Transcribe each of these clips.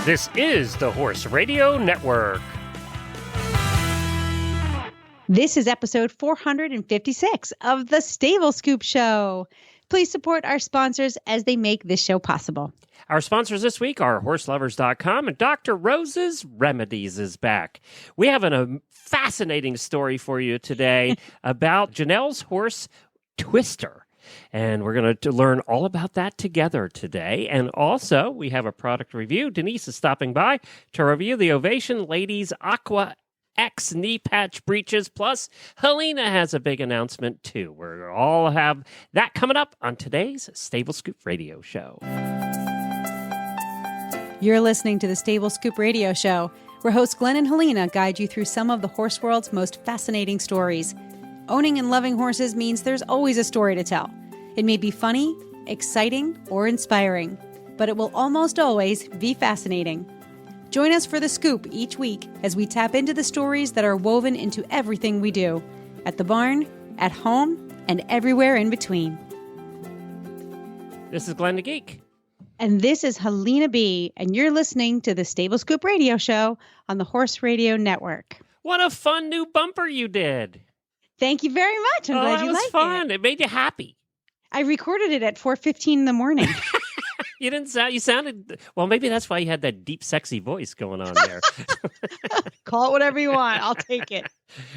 This is the Horse Radio Network. This is episode 456 of the Stable Scoop Show. Please support our sponsors as they make this show possible. Our sponsors this week are HorseLovers.com, and Dr. Rose's Remedies is back. We have a fascinating story for you today about Janelle's horse, Twister. And we're going to learn all about that together today. And also, we have a product review. Denise is stopping by to review the Ovation Ladies Aqua-X knee patch breeches. Plus, Helena has a big announcement, too. We'll all have that coming up on today's Stable Scoop Radio Show. You're listening to the Stable Scoop Radio Show, where hosts Glenn and Helena guide you through some of the horse world's most fascinating stories. Owning and loving horses means there's always a story to tell. It may be funny, exciting, or inspiring, but it will almost always be fascinating. Join us for The Scoop each week as we tap into the stories that are woven into everything we do, at the barn, at home, and everywhere in between. This is Glenn the Geek. And this is Helena B., and you're listening to the Stable Scoop Radio Show on the Horse Radio Network. What a fun new bumper you did. Thank you very much. I'm glad you liked it. It was fun. It made you happy. I recorded it at 4:15 in the morning. You didn't sound, you sounded, well, maybe that's why you had that deep, sexy voice going on there. Call it whatever you want. I'll take it.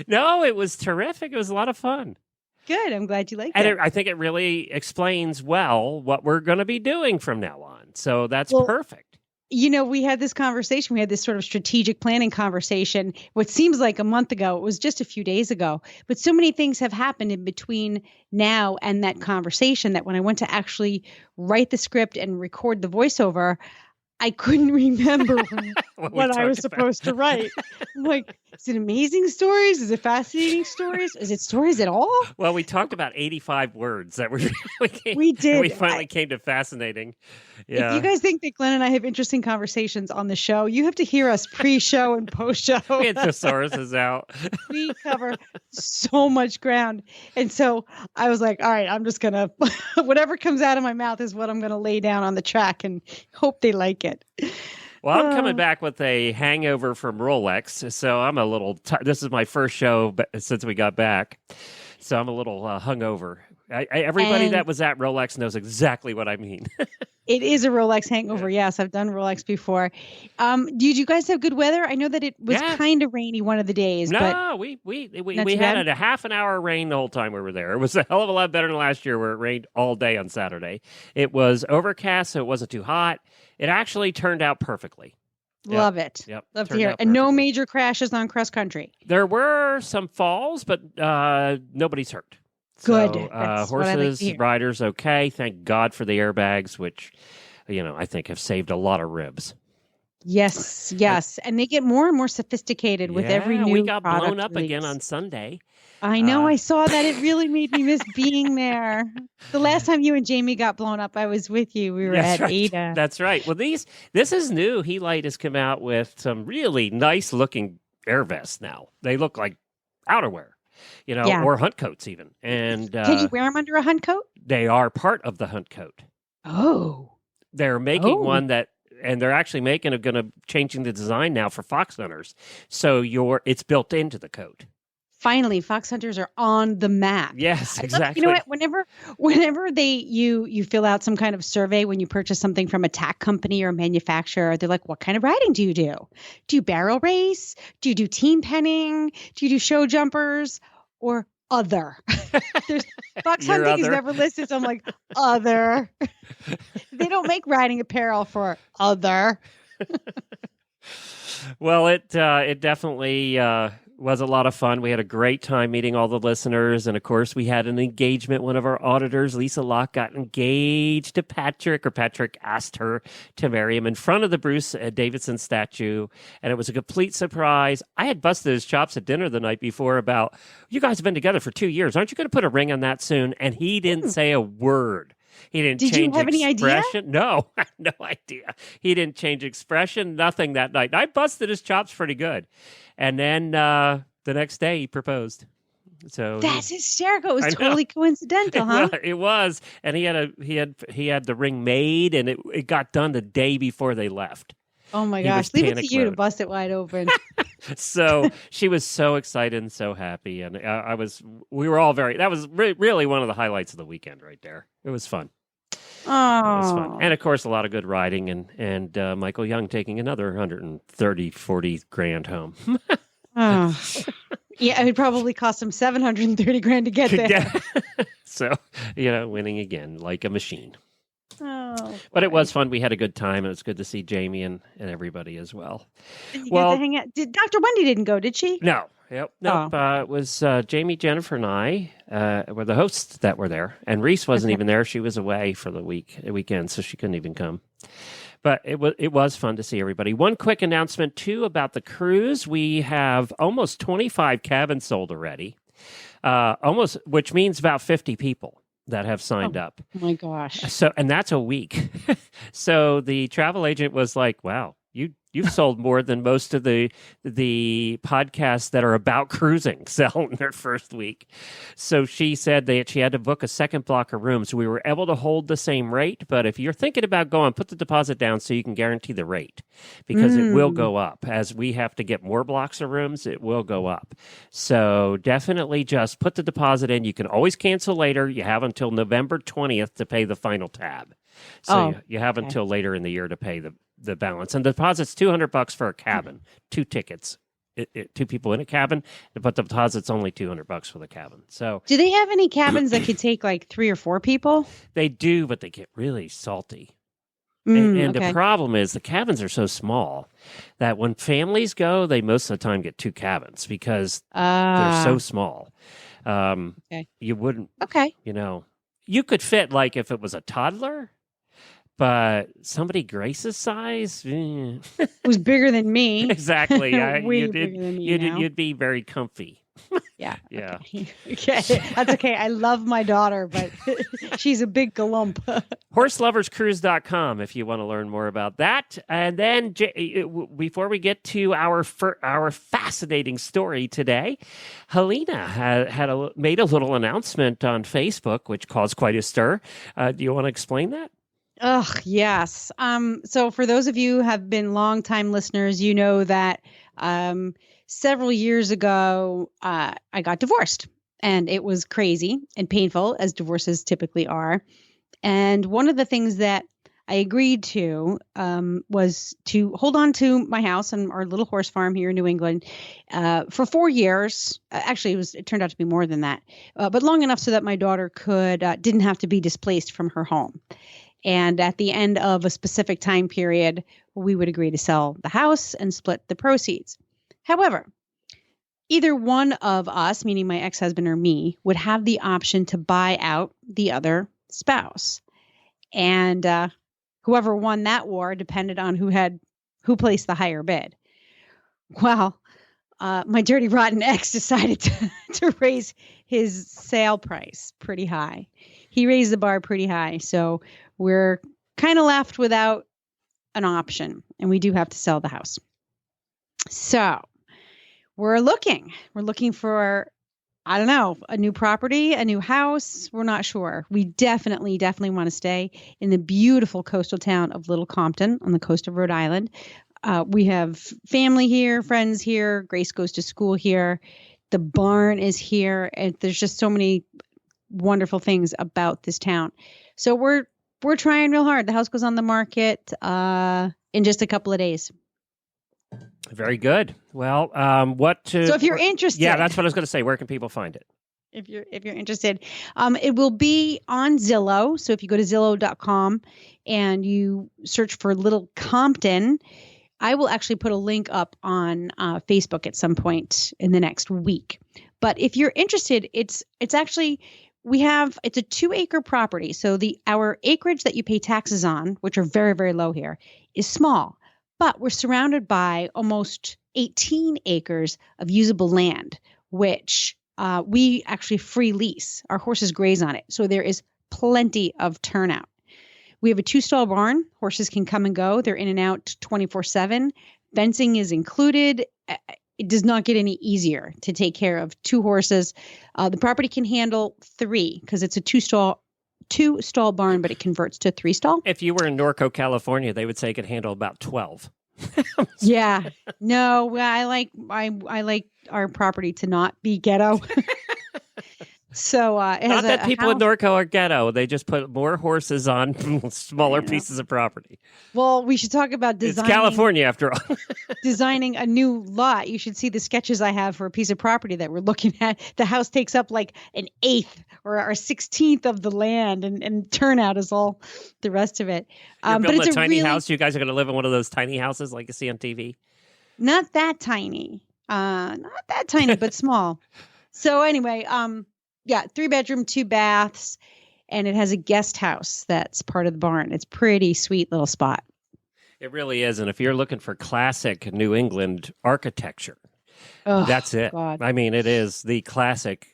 No, it was terrific. It was a lot of fun. Good. I'm glad you liked it. And I think it really explains well what we're going to be doing from now on. So that's perfect. You know, we had this conversation. We had this sort of strategic planning conversation. What seems like a month ago, it was just a few days ago. But so many things have happened in between now and that conversation that when I went to actually write the script and record the voiceover, I couldn't remember what I was supposed to write. I'm like, is it amazing stories? Is it fascinating stories? Is it stories at all? Well, we talked about 85 words that we did. We finally came to fascinating. Yeah. If you guys think that Glenn and I have interesting conversations on the show, you have to hear us pre-show and post-show. We had thesauruses out. We cover so much ground. And so I was like, all right, I'm just going to, whatever comes out of my mouth is what I'm going to lay down on the track and hope they like it. Well, I'm coming back with a hangover from Rolex, so I'm a little this is my first show since we got back, so I'm a little hungover. Everybody that was at Rolex knows exactly what I mean. It is a Rolex hangover. Yes, I've done Rolex before. Did you guys have good weather? I know that it was kind of rainy one of the days. No, we had a half an hour rain the whole time we were there. It was a hell of a lot better than last year where it rained all day on Saturday. It was overcast, so it wasn't too hot. It actually turned out perfectly. Love it. Yep. Love to hear it. And no major crashes on cross country. There were some falls, but nobody's hurt. Good. So, horses, riders, okay. Thank God for the airbags, which, I think have saved a lot of ribs. Yes. And they get more and more sophisticated with every new we got blown up release. again on Sunday. I know. I saw that. It really made me miss being there. The last time you and Jamie got blown up, I was with you. We were at Ada. That's right. Well, this is new. Helite has come out with some really nice-looking air vests now. They look like outerwear. Or hunt coats even. And can you wear them under a hunt coat? They are part of the hunt coat. Oh. They're making one and they're actually changing the design now for fox hunters. So it's built into the coat. Finally, fox hunters are on the map. Yes, exactly. You know what? Whenever you fill out some kind of survey when you purchase something from a tack company or a manufacturer, they're like, "What kind of riding do you do? Do you barrel race? Do you do team penning? Do you do show jumpers or other?" Fox hunting is never listed, so I'm like, other. They don't make riding apparel for other. Well, it definitely was a lot of fun. We had a great time meeting all the listeners. And of course, we had an engagement. One of our auditors, Lisa Locke, got engaged to Patrick, or Patrick asked her to marry him in front of the Bruce Davidson statue. And it was a complete surprise. I had busted his chops at dinner the night before about, you guys have been together for 2 years. Aren't you going to put a ring on that soon? And he didn't say a word. He didn't change expression. Did you have any idea? No, I had no idea. He didn't change expression, nothing that night. I busted his chops pretty good. And then the next day he proposed. So that's hysterical. It was totally coincidental, huh? It was. And he had the ring made, and it got done the day before they left. Oh my He was gosh. Leave it to panic you to mode. bust it wide open. So she was so excited and so happy, and we were all that was really one of the highlights of the weekend right there. It was fun. It was fun. Oh. And of course, a lot of good riding, and Michael Young taking another 130, 40 grand home. Oh. Yeah, it would probably cost him 730 grand to get there. So, winning again like a machine. Oh, But it boy. was fun. We had a good time. It was good to see Jamie and everybody as well. And you got to hang out. Dr. Wendy didn't go, did she? No. Yep. Nope. It was Jamie, Jennifer, and I were the hosts that were there. And Reese wasn't even there. She was away for the weekend, so she couldn't even come. But it was fun to see everybody. One quick announcement, too, about the cruise. We have almost 25 cabins sold already, which means about 50 people that have signed up. Oh my gosh. So, and that's a week. So the travel agent was like, wow, you've sold more than most of the podcasts that are about cruising sell in their first week. So she said that she had to book a second block of rooms. We were able to hold the same rate, but if you're thinking about going, put the deposit down so you can guarantee the rate, because it will go up. As we have to get more blocks of rooms, it will go up. So definitely just put the deposit in. You can always cancel later. You have until November 20th to pay the final tab. So you have until later in the year to pay the balance. And the deposit's $200 for a cabin, 2 tickets, 2 people in a cabin, but the deposit's only $200 for the cabin. So, do they have any cabins that could take like 3 or 4 people? They do, but they get really salty. And the problem is the cabins are so small that when families go, they most of the time get 2 cabins because they're so small. You wouldn't, you could fit like if it was a toddler. But somebody Grace's size was bigger than me. Exactly. Way bigger than me now. You'd be very comfy. Yeah. Yeah. Okay. That's okay. I love my daughter, but she's a big galump. HorseLoversCruise.com if you want to learn more about that. And then before we get to our fascinating story today, Helena made a little announcement on Facebook, which caused quite a stir. Do you want to explain that? Oh, yes. So for those of you who have been longtime listeners, you know that several years ago, I got divorced, and it was crazy and painful, as divorces typically are. And one of the things that I agreed to was to hold on to my house and our little horse farm here in New England for 4 years. Actually, it turned out to be more than that, but long enough so that my daughter didn't have to be displaced from her home. And at the end of a specific time period, we would agree to sell the house and split the proceeds. However, either one of us, meaning my ex-husband or me, would have the option to buy out the other spouse. And whoever won that war depended on who placed the higher bid. Well, my dirty, rotten ex decided to raise his sale price pretty high. He raised the bar pretty high. So we're kind of left without an option, and we do have to sell the house. So we're looking for, I don't know, a new property, a new house. We're not sure. We definitely want to stay in the beautiful coastal town of Little Compton on the coast of Rhode Island. We have family here, friends here. Grace goes to school here. The barn is here. And there's just so many wonderful things about this town. So we're trying real hard. The house goes on the market in just a couple of days. Very good. Well, So if you're interested, yeah, that's what I was going to say. Where can people find it? If you're interested, it will be on Zillow. So if you go to Zillow.com and you search for Little Compton, I will actually put a link up on Facebook at some point in the next week. But if you're interested, it's actually it's a 2-acre property. So our acreage that you pay taxes on, which are very, very low here, is small. But we're surrounded by almost 18 acres of usable land, which we actually free lease. Our horses graze on it. So there is plenty of turnout. We have a 2-stall barn. Horses can come and go. They're in and out 24/7. Fencing is included. It does not get any easier to take care of 2 horses. The property can handle 3 because it's a 2-stall barn, but it converts to 3-stall. If you were in Norco, California, they would say it could handle about 12. Yeah. No, I like our property to not be ghetto. So it has Not that people in house. Norco are ghetto. They just put more horses on smaller pieces of property. Well, we should talk about It's California, after all. designing a new lot. You should see the sketches I have for a piece of property that we're looking at. The house takes up like an eighth or 16th of the land, and turnout is all the rest of it. You're But building it's a tiny really, house. You guys are going to live in one of those tiny houses like you see on TV? not that tiny. Not that tiny, but small. So anyway, yeah, 3-bedroom, 2 baths, and it has a guest house that's part of the barn. It's pretty sweet little spot. It really is. And if you're looking for classic New England architecture, Oh, that's it. God. I mean, it is the classic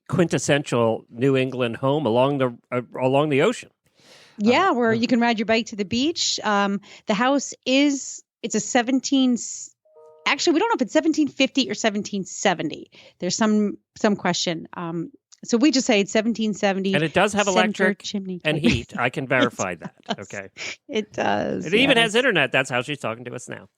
quintessential New England home along the ocean. Yeah, where you can ride your bike to the beach. The house it's a 17. Actually, we don't know if it's 1750 or 1770. There's some question. So we just say it's 1770. And it does have electric chimney and type. heat. I can verify that. Okay. It does. It even yes. has internet. That's how she's talking to us now.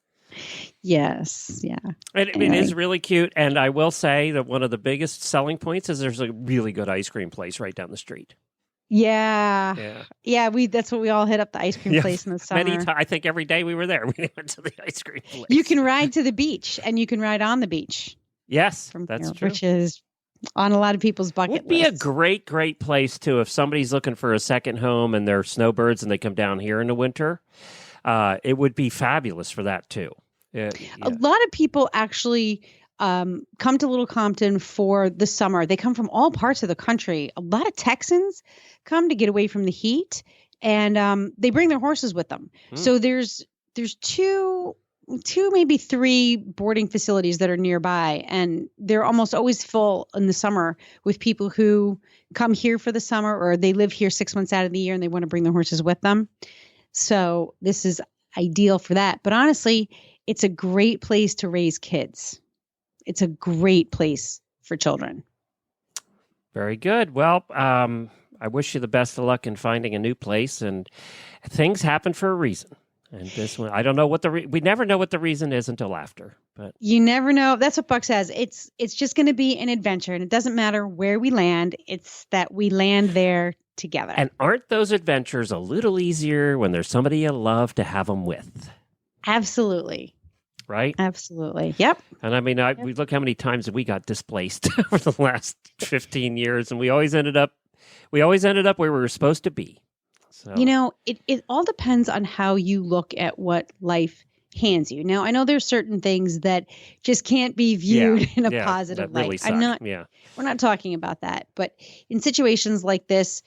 Yes. Yeah. And it is really cute. And I will say that one of the biggest selling points is there's a really good ice cream place right down the street. Yeah. Yeah. That's what we all hit up, the ice cream place in the summer. I think every day we were there, we went to the ice cream place. You can ride to the beach, and you can ride on the beach. Yes, from that's here, true. Which is on a lot of people's bucket Would be a lists. great place too if somebody's looking for a second home and they're snowbirds and they come down here in the winter. It would be fabulous for that too. Yeah. A lot of people actually come to Little Compton for the summer. They come from all parts of the country. A lot of Texans come to get away from the heat, and they bring their horses with them. So there's two, maybe 3 boarding facilities that are nearby, and they're almost always full in the summer with people who come here for the summer, or they live here 6 months out of the year and they want to bring their horses with them. So this is ideal for that. But honestly, it's a great place to raise kids. It's a great place for children. Very good. Well, I wish you the best of luck in finding a new place, and things happen for a reason. And this one, I don't know what we never know what the reason is until after. But you never know. That's what Buck says. It's just going to be an adventure, and it doesn't matter where we land. It's that we land there together. And aren't those adventures a little easier when there's somebody you love to have them with? Absolutely. Right? Absolutely. Yep. And I mean, we look how many times we got displaced over the last 15 years, and we always ended up where we were supposed to be. So. You know, it all depends on how you look at what life hands you. Now, I know there's certain things that just can't be viewed in a positive light. Really We're not talking about that. But in situations like this,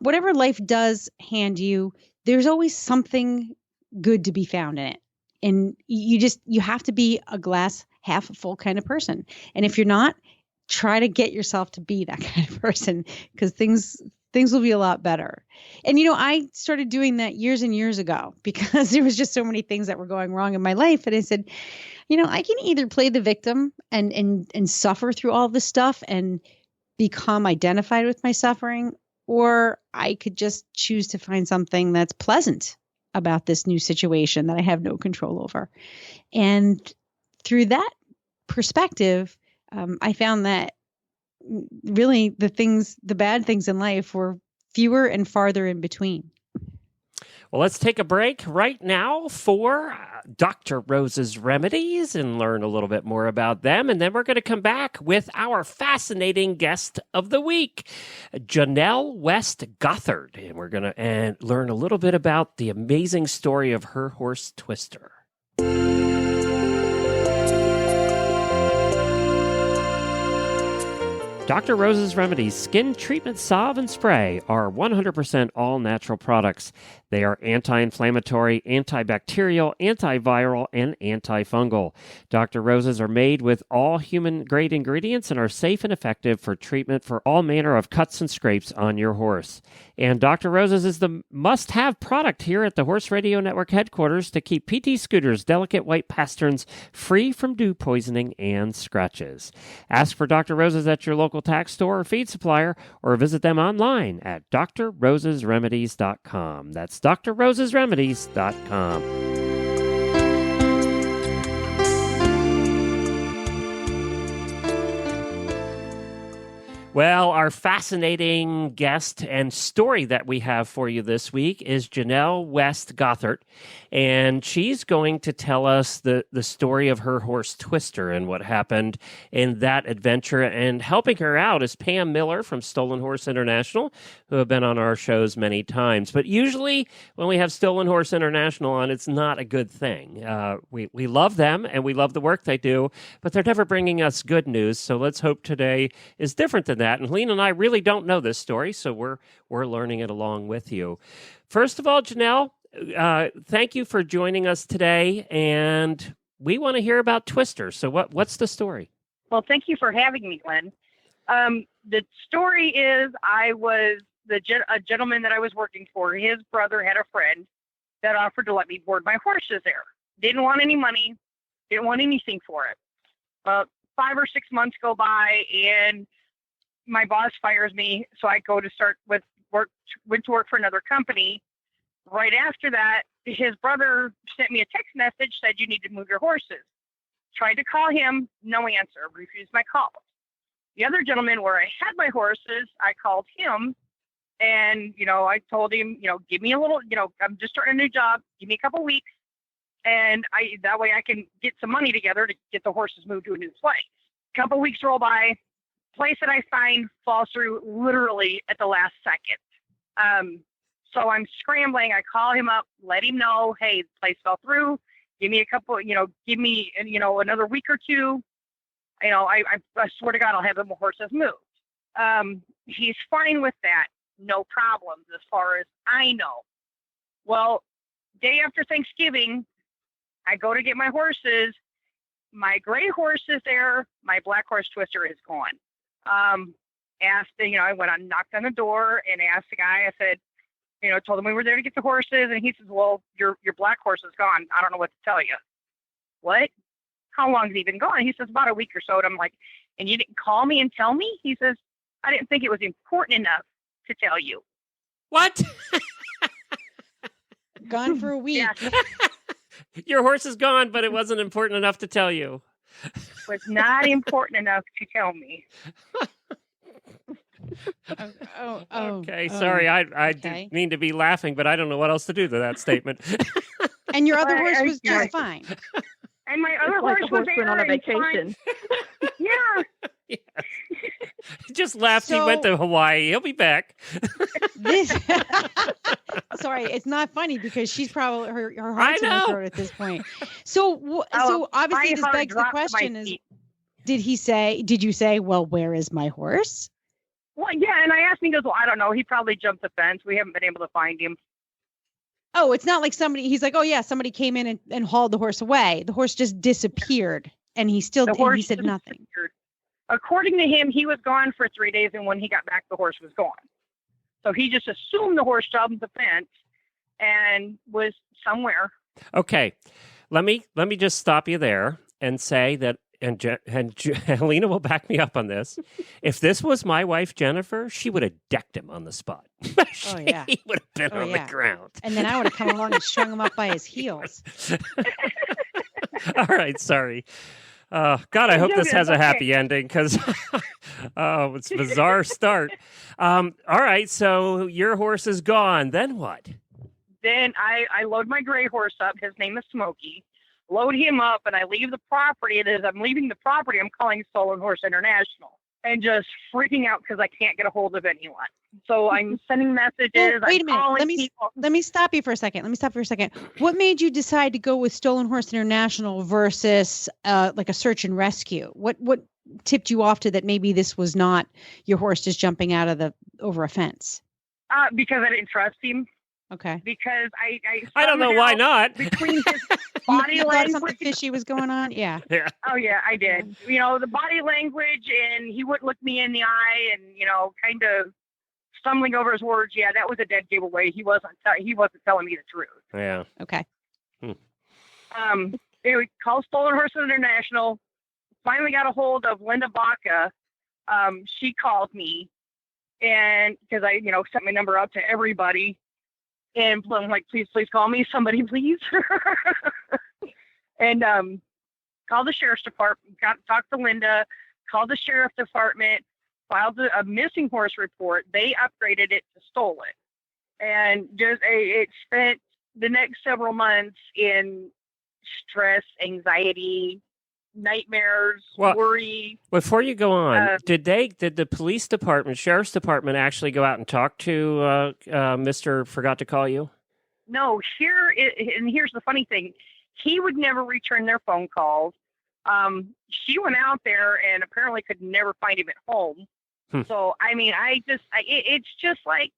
whatever life does hand you, there's always something good to be found in it. And you have to be a glass half full kind of person. And if you're not, try to get yourself to be that kind of person, because things will be a lot better. And, I started doing that years and years ago because there was just so many things that were going wrong in my life. And I said, I can either play the victim and suffer through all this stuff and become identified with my suffering, or I could just choose to find something that's pleasant about this new situation that I have no control over. And through that perspective, I found that really the bad things in life were fewer and farther in between. Well, let's take a break right now for Dr. Rose's Remedies and learn a little bit more about them. And then we're going to come back with our fascinating guest of the week, Janelle West Gothard. And we're going to learn a little bit about the amazing story of her horse, Twister. Dr. Rose's Remedies Skin Treatment Salve and Spray are 100% all-natural products. They are anti-inflammatory, antibacterial, antiviral, and antifungal. Dr. Rose's are made with all human-grade ingredients and are safe and effective for treatment for all manner of cuts and scrapes on your horse. And Dr. Rose's is the must-have product here at the Horse Radio Network headquarters to keep PT Scooter's delicate white pasterns free from dew poisoning and scratches. Ask for Dr. Rose's at your local tack store or feed supplier, or visit them online at drrosesremedies.com. That's drrosesremedies.com. Well, our fascinating guest and story that we have for you this week is Janelle West Gothard, and she's going to tell us the story of her horse Twister and what happened in that adventure. And helping her out is Pam Miller from Stolen Horse International, who have been on our shows many times. But usually when we have Stolen Horse International on, it's not a good thing. We love them and we love the work they do, but they're never bringing us good news. So let's hope today is different than that. And Helene and I really don't know this story, so we're learning it along with you. First of all, Janelle, thank you for joining us today, and we want to hear about Twister. So what's the story? Well, thank you for having me, Glenn. The story is a gentleman that I was working for. His brother had a friend that offered to let me board my horses there. Didn't want any money, didn't want anything for it. 5 or 6 months go by, and my boss fires me, so I go to went to work for another company. Right after that, his brother sent me a text message, said, "You need to move your horses." Tried to call him, no answer, refused my call. The other gentleman where I had my horses, I called him, and, I told him, give me a little, I'm just starting a new job, give me a couple weeks, and that way I can get some money together to get the horses moved to a new place. Couple weeks roll by. Place that I find falls through literally at the last second. So I'm scrambling. I call him up, let him know, hey, the place fell through. Give me give me, another week or two. I swear to God, I'll have the horses moved. He's fine with that. No problems as far as I know. Well, day after Thanksgiving, I go to get my horses. My gray horse is there. My black horse Twister is gone. I went on, knocked on the door and asked the guy, I said, told him we were there to get the horses. And he says, well, your black horse is gone. I don't know what to tell you. What? How long has he been gone? He says, about a week or so. And I'm like, and you didn't call me and tell me? He says, I didn't think it was important enough to tell you. What? Gone for a week. Yeah. Your horse is gone, but it wasn't important enough to tell you. Was not important enough to tell me. Okay, sorry. I didn't mean to be laughing, but I don't know what else to do to that statement. And your other horse was just fine. And my other horse was there on a vacation. Yeah. Yeah. Just left. He went to Hawaii. He'll be back. Sorry, it's not funny because she's probably her heart's in her throat at this point. So obviously this begs the question: did you say, well, where is my horse? Well, yeah, and I asked him. He goes, well, I don't know. He probably jumped the fence. We haven't been able to find him. Oh, it's not like he's like, oh yeah, somebody came in and hauled the horse away. The horse just disappeared, and he said nothing. According to him, he was gone for 3 days, and when he got back, the horse was gone. So he just assumed the horse jumped the fence and was somewhere. Okay, let me just stop you there and say that, and Helena will back me up on this. If this was my wife Jennifer, she would have decked him on the spot. He would have been on the ground, and then I would have come along and strung him up by his heels. All right, sorry. God, I hope this has a happy ending because it's a bizarre start. All right, so your horse is gone. Then what? Then I load my gray horse up. His name is Smokey. Load him up, and I leave the property. And as I'm leaving the property, I'm calling Stolen Horse International and just freaking out because I can't get a hold of anyone. So I'm sending messages. Well, wait a minute. Let me stop you for a second. What made you decide to go with Stolen Horse International versus like a search and rescue? What tipped you off to that maybe this was not your horse just jumping out of over a fence? Because I didn't trust him. Okay. Because I don't know why not. Between his body language, something fishy was going on. Yeah. Yeah. Oh yeah, I did. The body language, and he wouldn't look me in the eye, and kind of stumbling over his words. Yeah, that was a dead giveaway. He wasn't telling me the truth. Yeah. Okay. Anyway, called Stolen Horse International. Finally got a hold of Linda Baca. She called me, and because I sent my number out to everybody. And I'm like, please call me, somebody, please. And called the sheriff's department, talked to Linda, called the sheriff's department. filed a missing horse report. They upgraded it to stolen. And just it spent the next several months in stress, anxiety, nightmares, worry. Before you go on, did the police department, sheriff's department, actually go out and talk to Mr. Forgot to Call You? No, and here's the funny thing. He would never return their phone calls. She went out there and apparently could never find him at home. So, I mean, it's just like,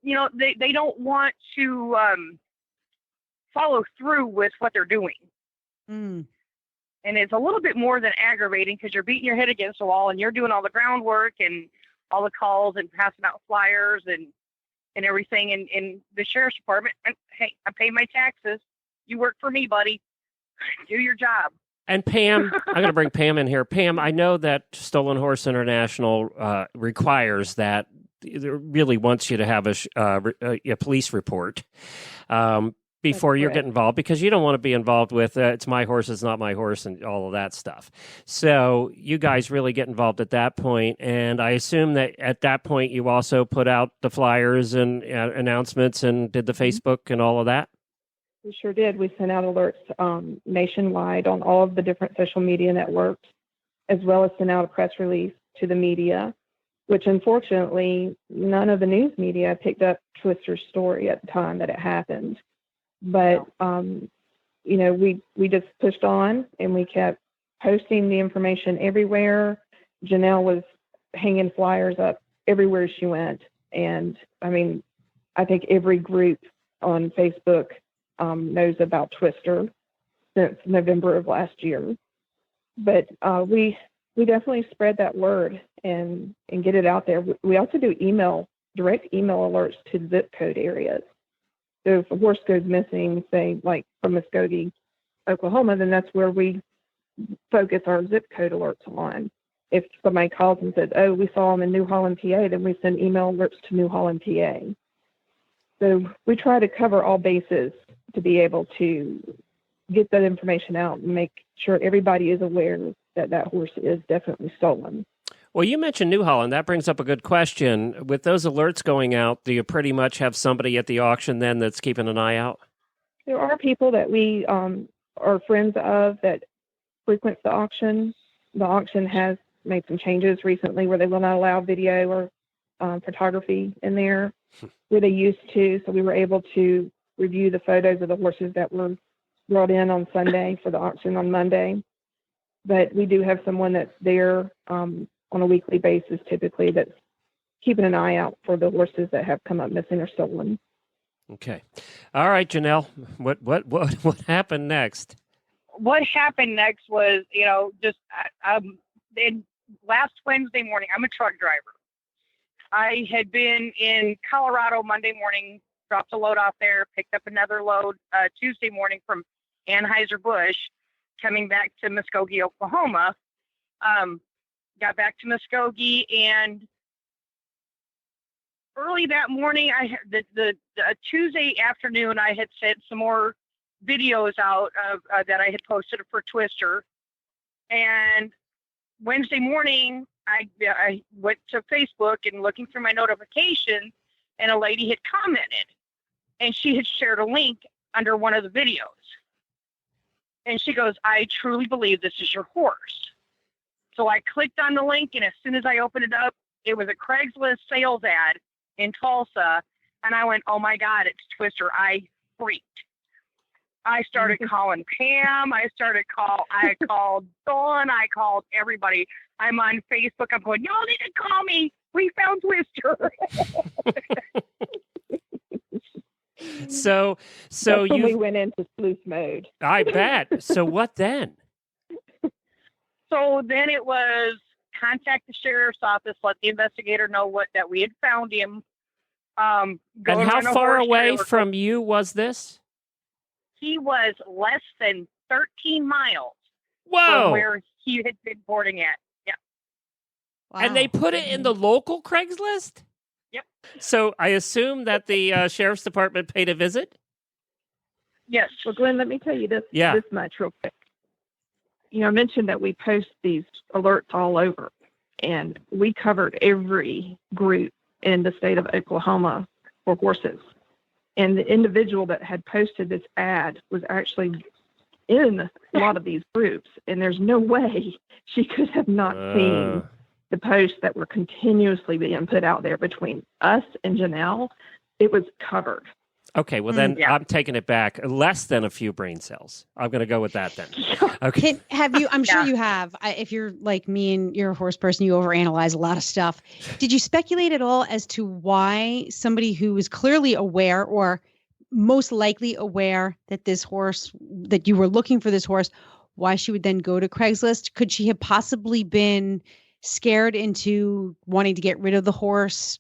you know, they don't want to follow through with what they're doing. Mm. And it's a little bit more than aggravating because you're beating your head against the wall and you're doing all the groundwork and all the calls and passing out flyers and everything. And in the sheriff's department, hey, I pay my taxes. You work for me, buddy. Do your job. And Pam, I'm going to bring Pam in here. Pam, I know that Stolen Horse International requires that, it really wants you to have a police report before you get involved, because you don't want to be involved with it's my horse, it's not my horse, and all of that stuff. So you guys really get involved at that point, and I assume that at that point you also put out the flyers and announcements and did the Facebook and all of that? We sure did. We sent out alerts nationwide on all of the different social media networks, as well as sent out a press release to the media, which unfortunately none of the news media picked up Twister's story at the time that it happened. But, you know, we just pushed on and we kept posting the information everywhere. Janelle was hanging flyers up everywhere she went. And I mean, I think every group on Facebook knows about Twister since November of last year. But we definitely spread that word and get it out there. We also do direct email alerts to zip code areas. So if a horse goes missing, say like from Muskogee, Oklahoma, then that's where we focus our zip code alerts on. If somebody calls and says, oh, we saw him in New Holland, PA, then we send email alerts to New Holland, PA. So we try to cover all bases to be able to get that information out and make sure everybody is aware that horse is definitely stolen. Well, you mentioned New Holland. That brings up a good question. With those alerts going out, do you pretty much have somebody at the auction then that's keeping an eye out? There are people that we are friends of that frequent the auction. The auction has made some changes recently where they will not allow video or photography in there where they used to. So we were able to review the photos of the horses that were brought in on Sunday for the auction on Monday. But we do have someone that's there on a weekly basis, typically, that's keeping an eye out for the horses that have come up missing or stolen. Okay. All right, Janelle, what happened next? What happened next was, you know, just last Wednesday morning, I'm a truck driver. I had been in Colorado Monday morning, dropped a load off there, picked up another load Tuesday morning from Anheuser-Busch, coming back to Muskogee, Oklahoma. Got back to Muskogee, and early that morning, the Tuesday afternoon, I had sent some more videos out of that I had posted for Twister. And Wednesday morning, I went to Facebook and looking through my notifications, and a lady had commented, and she had shared a link under one of the videos. And she goes, I truly believe this is your horse. So I clicked on the link, and as soon as I opened it up, it was a Craigslist sales ad in Tulsa. And I went, oh my God, it's Twister. I freaked. I started calling Pam. I called Dawn. I called everybody. I'm on Facebook. I'm going, y'all need to call me. We found Twister. So we went into sleuth mode. I bet. So what then? So then it was contact the sheriff's office, let the investigator know that we had found him. And how far away from you was this? He was less than 13 miles Whoa. from where he had been boarding at. Yeah. Wow. And they put it in the local Craigslist? Yep. So I assume that the sheriff's department paid a visit? Yes. Well, Glenn, let me tell you this much real quick. You know, I mentioned that we post these alerts all over. And we covered every group in the state of Oklahoma for horses. And the individual that had posted this ad was actually in a lot of these groups. And there's no way she could have not seen the posts that were continuously being put out there between us and Janelle. It was covered. Okay, well then I'm taking it back. Less than a few brain cells. I'm going to go with that then. Okay. Have you? I'm sure you have. If you're like me and you're a horse person, you overanalyze a lot of stuff. Did you speculate at all as to why somebody who was clearly aware, or most likely aware, that this horse, that you were looking for this horse, why she would then go to Craigslist? Could she have possibly been scared into wanting to get rid of the horse,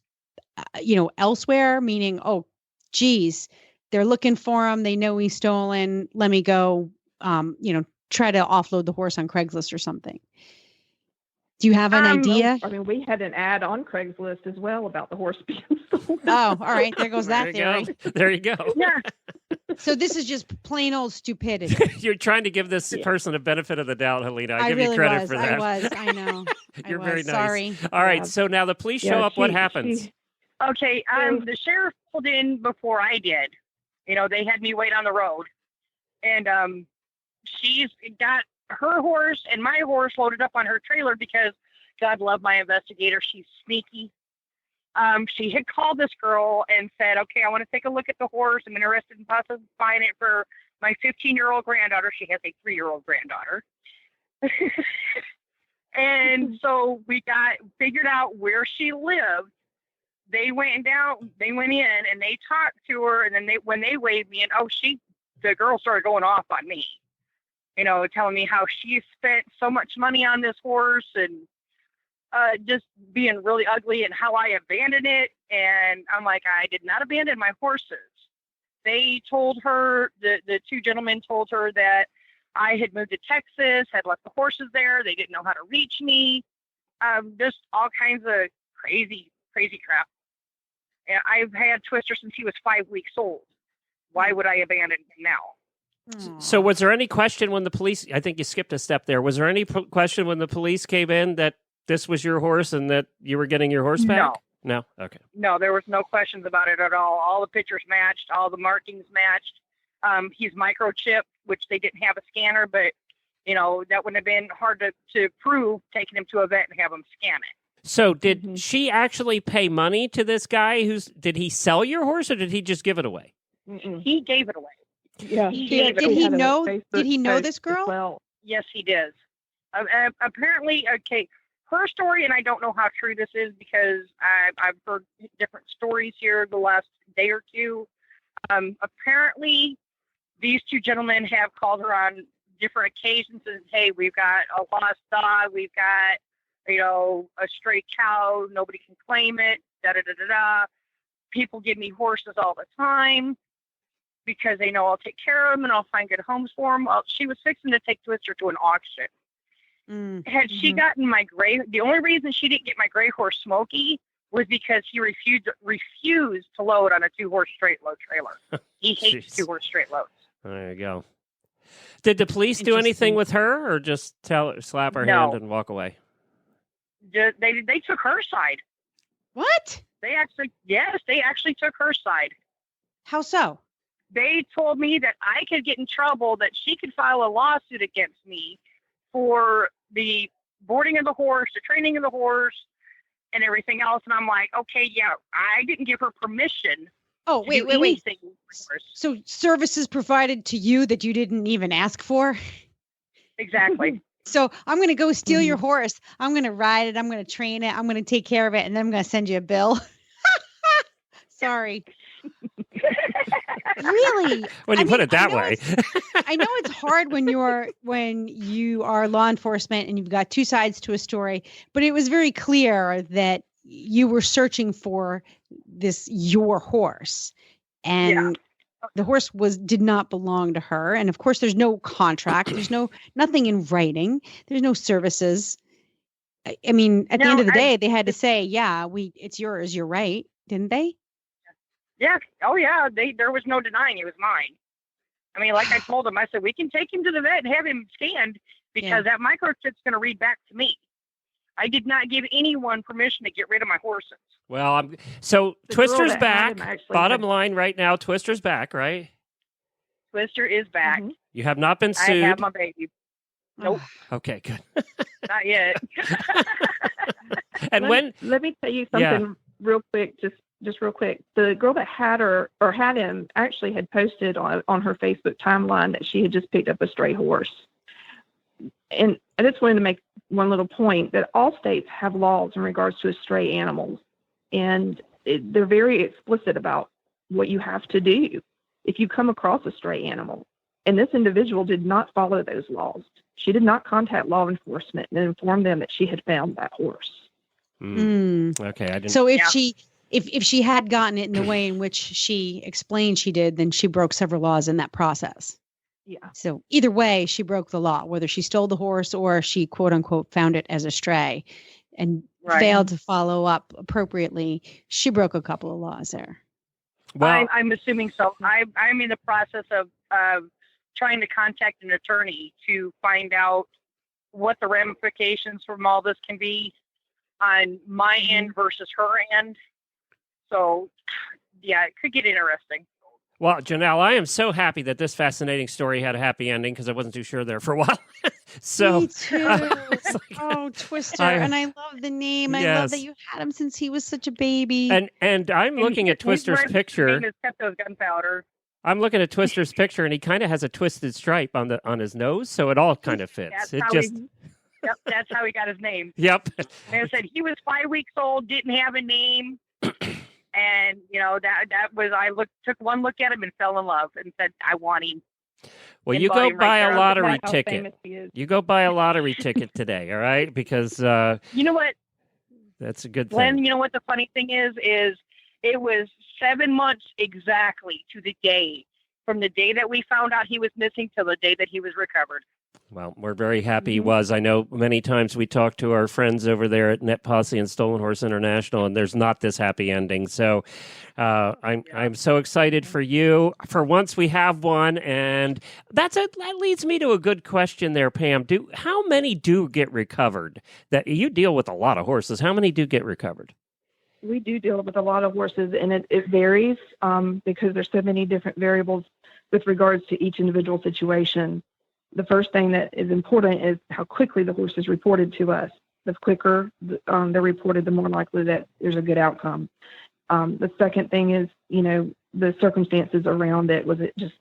elsewhere? Meaning, oh, geez, they're looking for him. They know he's stolen. Let me go, try to offload the horse on Craigslist or something. Do you have an idea? I mean, we had an ad on Craigslist as well about the horse being stolen. Oh, all right. There goes that theory. There you go. Yeah. So this is just plain old stupidity. You're trying to give this person a benefit of the doubt, Helena. I give really you credit was. for that. I know. You're very nice. Sorry. All right. So now the police show up. What happens? Okay, the sheriff pulled in before I did. They had me wait on the road. And she's got her horse and my horse loaded up on her trailer because, God love my investigator, she's sneaky. She had called this girl and said, okay, I want to take a look at the horse. I'm interested in possibly buying it for my 15-year-old granddaughter. She has a 3-year-old granddaughter. And so we figured out where she lived. They went in and they talked to her. And then when they waved me in, the girl started going off on me, telling me how she spent so much money on this horse and just being really ugly and how I abandoned it. And I'm like, I did not abandon my horses. They told her, the two gentlemen told her that I had moved to Texas, had left the horses there. They didn't know how to reach me. Just all kinds of crazy crap. And I've had Twister since he was 5 weeks old. Why would I abandon him now? So was there any question when the police, I think you skipped a step there. Was there any question when the police came in that this was your horse and that you were getting your horse back? No? Okay. No, there was no questions about it at all. All the pictures matched. All the markings matched. He's microchipped, which they didn't have a scanner, but, that wouldn't have been hard to prove, taking him to a vet and have him scan it. So did she actually pay money to this guy? Did he sell your horse or did he just give it away? He gave it away. Yeah. Did he know this girl? Well, yes, he did. Apparently, okay, her story, and I don't know how true this is because I've heard different stories here the last day or two. Apparently, these two gentlemen have called her on different occasions and said, hey, we've got a lost dog, we've got a stray cow, nobody can claim it, da-da-da-da-da. People give me horses all the time because they know I'll take care of them and I'll find good homes for them. Well, she was fixing to take Twister to an auction. Had she gotten my the only reason she didn't get my gray horse Smokey was because he refused to load on a 2-horse straight load trailer. He hates 2-horse straight loads. There you go. Did the police do anything with her or just slap her hand and walk away? They took her side. What? They actually took her side. How so? They told me that I could get in trouble, that she could file a lawsuit against me for the boarding of the horse, the training of the horse, and everything else. And I'm like, okay, yeah, I didn't give her permission. Oh, wait. So services provided to you that you didn't even ask for? Exactly. So I'm going to go steal your horse. I'm going to ride it. I'm going to train it. I'm going to take care of it. And then I'm going to send you a bill. Sorry. Really? When you put it that way. I know it's hard when you are law enforcement and you've got two sides to a story, but it was very clear that you were searching for your horse, and the horse did not belong to her. And of course there's no contract. There's nothing in writing. There's no services. I mean, at the end of the day, they had to say, it's yours. You're right. Didn't they? Yeah. Oh yeah. There was no denying it was mine. I mean, like I told them, I said, we can take him to the vet and have him scanned because that microchip's going to read back to me. I did not give anyone permission to get rid of my horses. Well, so The girl Twister's that had back. him actually Bottom had- line right now, Twister's back, right? Twister is back. Mhm. You have not been I sued. have my baby. Nope. Okay, good. Not yet. And let me tell you something real quick, just real quick. The girl that had her or had him actually had posted on her Facebook timeline that she had just picked up a stray horse. And I just wanted to make one little point that all states have laws in regards to stray animals, and they're very explicit about what you have to do if you come across a stray animal. And this individual did not follow those laws. She did not contact law enforcement and inform them that she had found that horse. Okay, I didn't. So if she had gotten it in the way in which she explained she did, then she broke several laws in that process. Yeah. So either way, she broke the law, whether she stole the horse or she quote unquote found it as a stray and failed to follow up appropriately. She broke a couple of laws there. Well, I'm assuming so. I'm in the process of trying to contact an attorney to find out what the ramifications from all this can be on my end versus her end. So, yeah, it could get interesting. well, Janelle, I am so happy that this fascinating story had a happy ending because I wasn't too sure there for a while. So, Me too. Oh, Twister. And I love the name. I love that you had him since he was such a baby. and I'm looking at Twister's His picture. name is Pepto's Gunpowder. I'm looking at Twister's picture, and he kind of has a twisted stripe on his nose, so it all kind of fits. Yep, that's how he got his name. Yep. And I said he was 5 weeks old, didn't have a name, and that was took one look at him and fell in love and said, I want him. Well, And you bought go him buy right a there. lottery How ticket. famous he is. You go buy a lottery ticket today, all right? Because You know what, that's a good Glenn? thing. You know what the funny thing is it was 7 months exactly to the day from the day that we found out he was missing till the day that he was recovered. Well, we're very happy he was. I know many times we talk to our friends over there at Net Posse and Stolen Horse International, and there's not this happy ending. So I'm so excited for you. For once, we have one, and that leads me to a good question there, Pam. How many do get recovered? That you deal with a lot of horses. How many do get recovered? We do deal with a lot of horses, and it varies because there's so many different variables with regards to each individual situation. The first thing that is important is how quickly the horse is reported to us. The quicker they're reported, the more likely that there's a good outcome. The second thing is, the circumstances around it. Was it just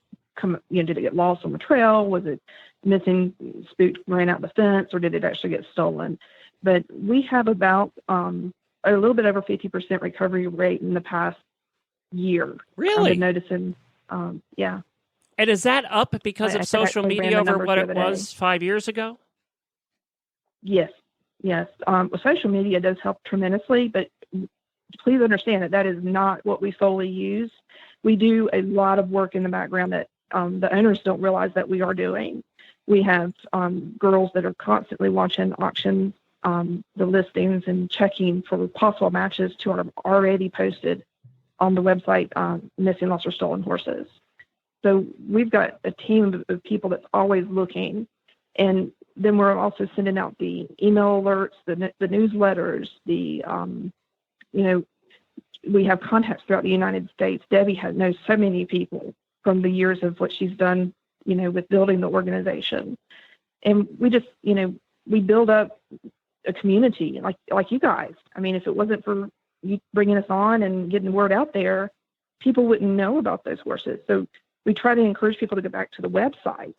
did it get lost on the trail? Was it missing, spooked, ran out the fence, or did it actually get stolen? But we have about a little bit over 50% recovery rate in the past year. Really? I've been noticing, yeah. And is that up because I of social actually ran media the over what it numbers the other was 5 years ago? Yes. Social media does help tremendously, but please understand that is not what we solely use. We do a lot of work in the background that the owners don't realize that we are doing. We have girls that are constantly watching auctions, the listings, and checking for possible matches to our already posted on the website missing, lost, or stolen horses. So we've got a team of people that's always looking. And then we're also sending out the email alerts, the newsletters, we have contacts throughout the United States. Debbie knows so many people from the years of what she's done, with building the organization. And we just, we build up a community like you guys. I mean, if it wasn't for you bringing us on and getting the word out there, people wouldn't know about those horses. So we try to encourage people to go back to the website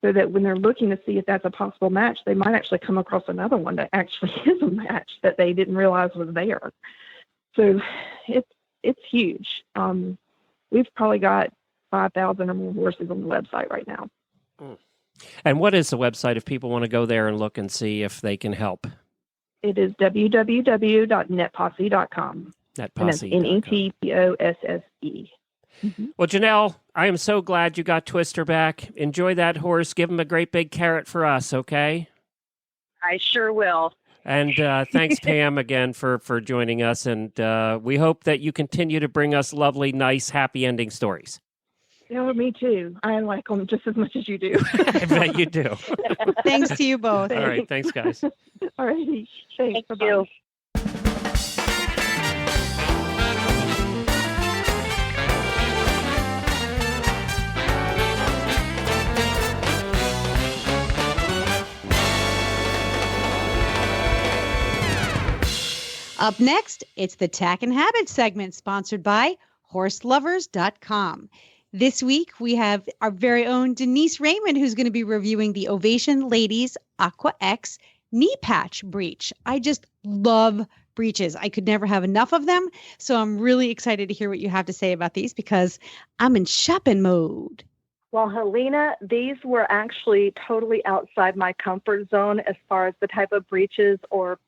so that when they're looking to see if that's a possible match, they might actually come across another one that actually is a match that they didn't realize was there. So it's huge. We've probably got 5,000 or more horses on the website right now. And what is the website if people want to go there and look and see if they can help? It is www.netposse.com. Netposse. And that's NETPOSSE. Mm-hmm. Well, Janelle, I am so glad you got Twister back. Enjoy that horse. Give him a great big carrot for us, okay? I sure will. And thanks, Pam, again for joining us. And we hope that you continue to bring us lovely, nice, happy ending stories. Yeah, me too. I like them just as much as you do. I bet you do. Thanks to you both. All right. Thanks, guys. All righty. Thanks. Thank Bye-bye. you. Up next, it's the Tack and Habit segment sponsored by horselovers.com. This week, we have our very own Denise Raymond, who's going to be reviewing the Ovation Ladies Aqua-X knee patch breech. I just love breeches. I could never have enough of them. So I'm really excited to hear what you have to say about these because I'm in shopping mode. Well, Helena, these were actually totally outside my comfort zone as far as the type of breeches or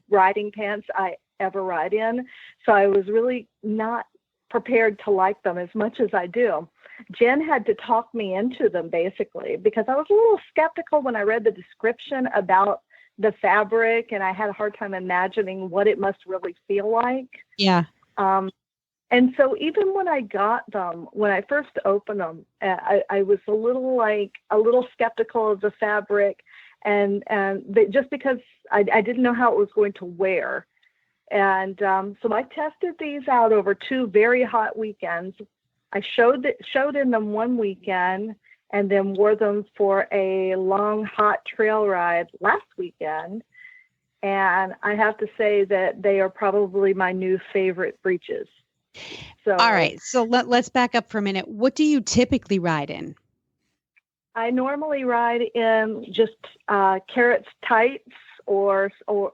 riding pants I ever ride in. So I was really not prepared to like them as much as I do. Jen had to talk me into them basically because I was a little skeptical when I read the description about the fabric and I had a hard time imagining what it must really feel like. Yeah. And so even when I got them, when I first opened them, I was a little skeptical of the fabric and just because I didn't know how it was going to wear. And so I tested these out over 2 very hot weekends. I showed in them one weekend and then wore them for a long, hot trail ride last weekend. And I have to say that they are probably my new favorite breeches. So, all right. So let's back up for a minute. What do you typically ride in? I normally ride in just carrots tights or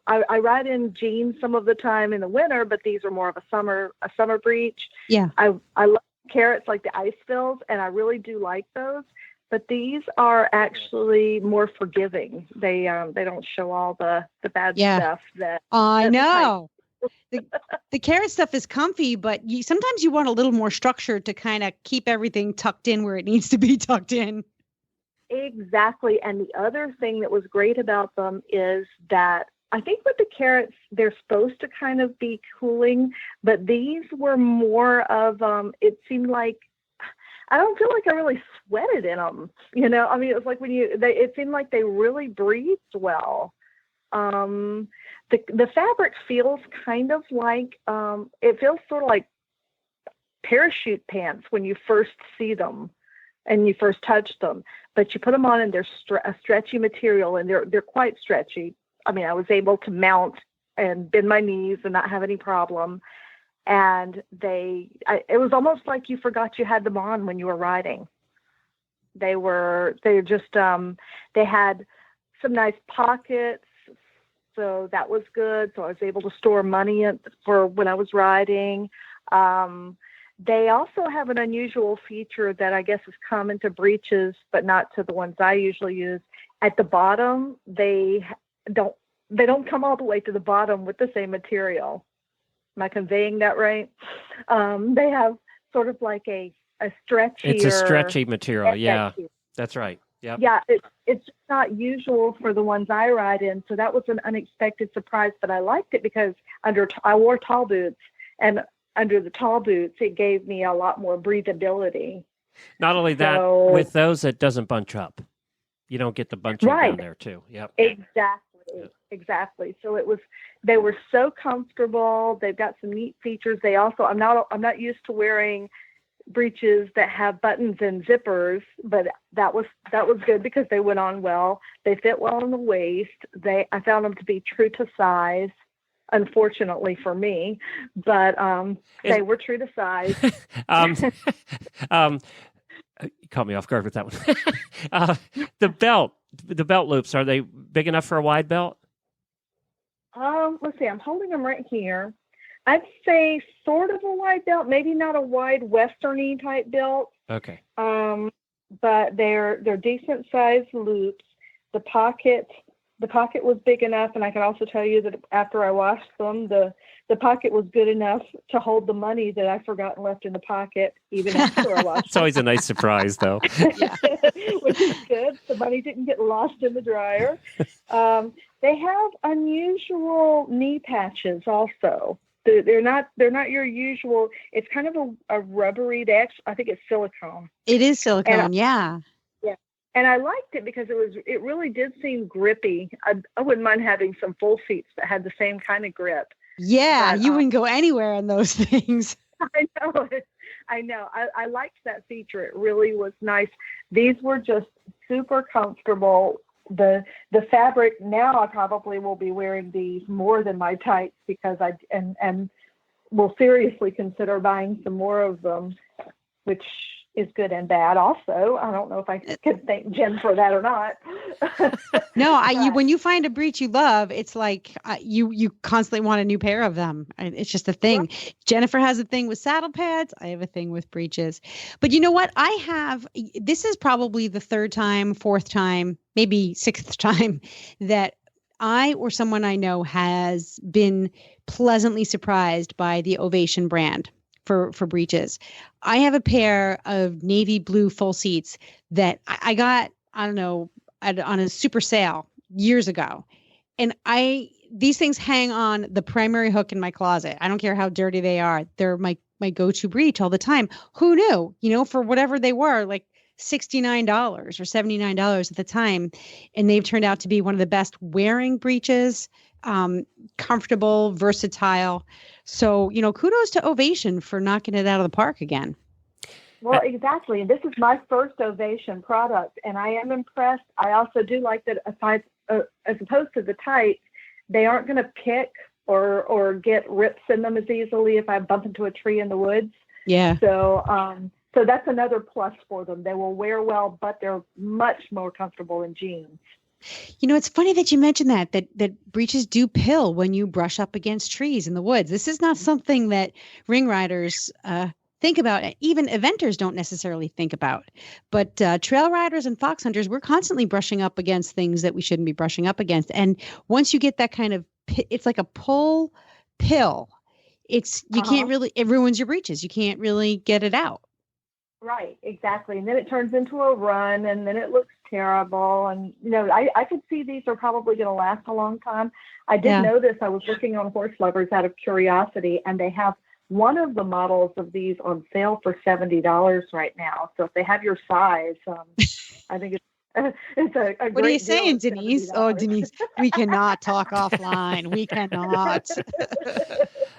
I ride in jeans some of the time in the winter, but these are more of a summer breech. Yeah. I love carrots like the ice fills, and I really do like those. But these are actually more forgiving. They don't show all the bad stuff that I know. The carrot stuff is comfy, but sometimes you want a little more structure to kind of keep everything tucked in where it needs to be tucked in. Exactly. And the other thing that was great about them is that I think with the carrots, they're supposed to kind of be cooling, but these were more of, it seemed like, I don't feel like I really sweated in them. You know, I mean, it was like it seemed like they really breathed well. The fabric feels kind of like, it feels sort of like parachute pants when you first see them and you first touch them, but you put them on and they're a stretchy material and they're quite stretchy. I mean, I was able to mount and bend my knees and not have any problem. And it was almost like you forgot you had them on when you were riding. They had some nice pockets. So that was good. So I was able to store money for when I was riding. They also have an unusual feature that I guess is common to breeches, but not to the ones I usually use. At the bottom, they don't come all the way to the bottom with the same material. Am I conveying that right? They have sort of like a stretchy. It's a stretchy material. Yeah, that's right. Yep. Yeah, it's not usual for the ones I ride in. So that was an unexpected surprise, but I liked it because I wore tall boots, and under the tall boots, it gave me a lot more breathability. Not only that, with those, it doesn't bunch up. You don't get the bunching down there too. Yep. Exactly. So they were so comfortable. They've got some neat features. They also, I'm not used to wearing breeches that have buttons and zippers, but that was good because they went on well. They fit well in the waist. I found them to be true to size, unfortunately for me, but they were true to size. You caught me off guard with that one. The belt loops, are they big enough for a wide belt? Let's see, I'm holding them right here. I'd say sort of a wide belt, maybe not a wide westerny type belt. Okay. But they're decent sized loops. The pocket was big enough, and I can also tell you that after I washed them, the pocket was good enough to hold the money that I forgot and left in the pocket, even after I washed. It's always a nice surprise, though. Which is good. The money didn't get lost in the dryer. They have unusual knee patches also. They're not your usual. It's kind of a rubbery. I think it's silicone. It is silicone. And yeah. Yeah. And I liked it because it really did seem grippy. I wouldn't mind having some full seats that had the same kind of grip. Yeah. But, You wouldn't go anywhere in those things. I know. I liked that feature. It really was nice. These were just super comfortable. The fabric, now I probably will be wearing these more than my tights because and will seriously consider buying some more of them, which is good and bad also. I don't know if I could thank Jen for that or not. No, when you find a breech you love, it's like you constantly want a new pair of them. It's just a thing. Right. Jennifer has a thing with saddle pads. I have a thing with breeches. But you know what? This is probably the third time, fourth time, maybe sixth time that I or someone I know has been pleasantly surprised by the Ovation brand for breeches. I have a pair of navy blue full seats that I got, I don't know, on a super sale years ago. And these things hang on the primary hook in my closet. I don't care how dirty they are. They're my go-to breech all the time. Who knew, for whatever they were, like $69 or $79 at the time. And they've turned out to be one of the best wearing breeches, comfortable, versatile. So, kudos to Ovation for knocking it out of the park again. Well, exactly. And this is my first Ovation product, and I am impressed. I also do like that as opposed to the tights, they aren't going to pick or get rips in them as easily if I bump into a tree in the woods. Yeah. So that's another plus for them. They will wear well, but they're much more comfortable in jeans. It's funny that you mentioned that breeches do pill when you brush up against trees in the woods. This is not something that ring riders think about. Even eventers don't necessarily think about. But trail riders and fox hunters, we're constantly brushing up against things that we shouldn't be brushing up against. And once you get that kind of, it's like a pull pill. Can't really, it ruins your breeches. You can't really get it out. Right, exactly. And then it turns into a run, and then it looks terrible. And, I could see these are probably going to last a long time. I did know this. I was looking on Horse Lovers out of curiosity, and they have one of the models of these on sale for $70 right now. So if they have your size, I think it's a great What are you deal saying, Denise? $70. Oh, Denise, we cannot talk offline. We cannot.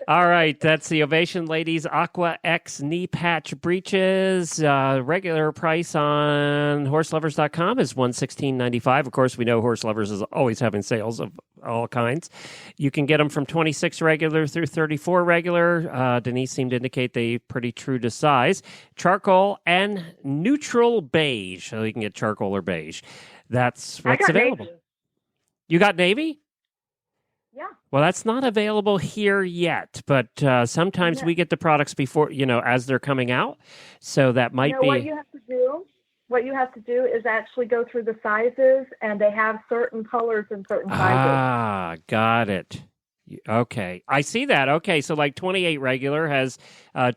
All right, that's the Ovation Ladies Aqua-X knee patch breeches. Regular price on horselovers.com is $116.95. Of course, we know Horse Lovers is always having sales of all kinds. You can get them from 26 regular through 34 regular. Denise seemed to indicate they pretty true to size. Charcoal and neutral beige. So you can get charcoal or beige. That's what's available. Navy. You got navy? Yeah. Well, that's not available here yet, but sometimes we get the products before, as they're coming out. So that might be. What you have to do is actually go through the sizes, and they have certain colors and certain sizes. Ah, got it. Okay. I see that. Okay. So like 28 regular has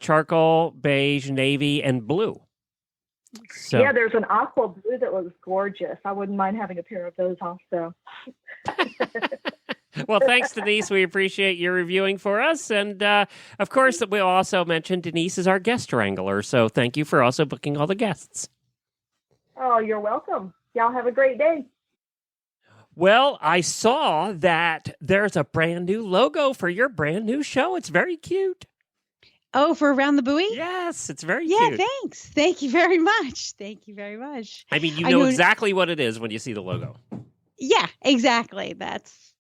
charcoal, beige, navy, and blue. So. Yeah, there's an aqua blue that looks gorgeous. I wouldn't mind having a pair of those also. Well, thanks, Denise. We appreciate your reviewing for us. And, of course, we'll also mention Denise is our guest wrangler. So thank you for also booking all the guests. Oh, you're welcome. Y'all have a great day. Well, I saw that there's a brand new logo for your brand new show. It's very cute. Oh, for Around the Buoy? Yes, it's very cute. Yeah, thanks. Thank you very much. Thank you very much. I mean, you know exactly what it is when you see the logo. Yeah, exactly. That's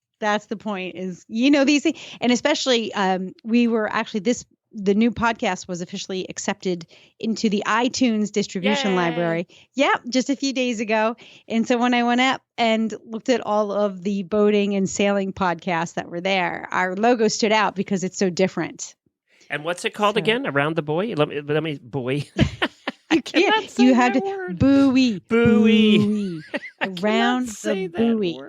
the point is, these things. And especially we were actually the new podcast was officially accepted into the iTunes distribution library. Yeah, just a few days ago. And so when I went up and looked at all of the boating and sailing podcasts that were there, our logo stood out because it's so different. And what's it called again? Around the Buoy? Let me buoy. You can't. You have to buoy. Around the buoy.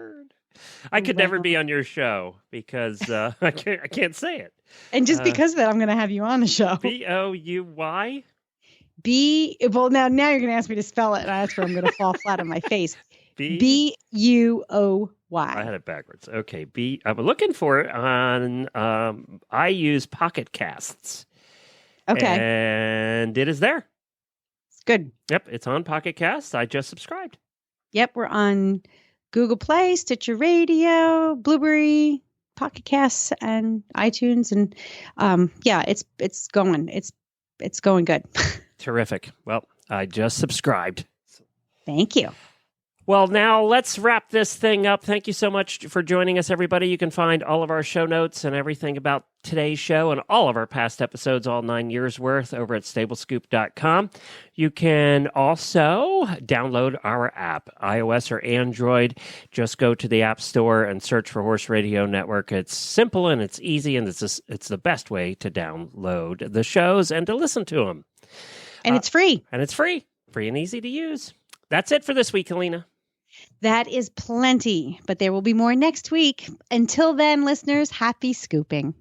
I could never be on your show because I can't say it. And just because of that, I'm going to have you on the show. B-O-U-Y? Well, now you're going to ask me to spell it, and that's where I'm going to fall flat on my face. B-U-O-Y. Y. I had it backwards. Okay. I'm looking for it on, I use Pocket Casts. Okay. And it is there. Good. Yep. It's on Pocket Casts. I just subscribed. Yep. We're on Google Play, Stitcher Radio, Blueberry, Pocket Casts, and iTunes. And it's going. It's going good. Terrific. Well, I just subscribed. Thank you. Well, now let's wrap this thing up. Thank you so much for joining us, everybody. You can find all of our show notes and everything about today's show and all of our past episodes, all 9 years worth, over at stablescoop.com. You can also download our app, iOS or Android. Just go to the App Store and search for Horse Radio Network. It's simple and it's easy, and it's the best way to download the shows and to listen to them. And it's free. And it's free and easy to use. That's it for this week, Alina. That is plenty, but there will be more next week. Until then, listeners, happy scooping.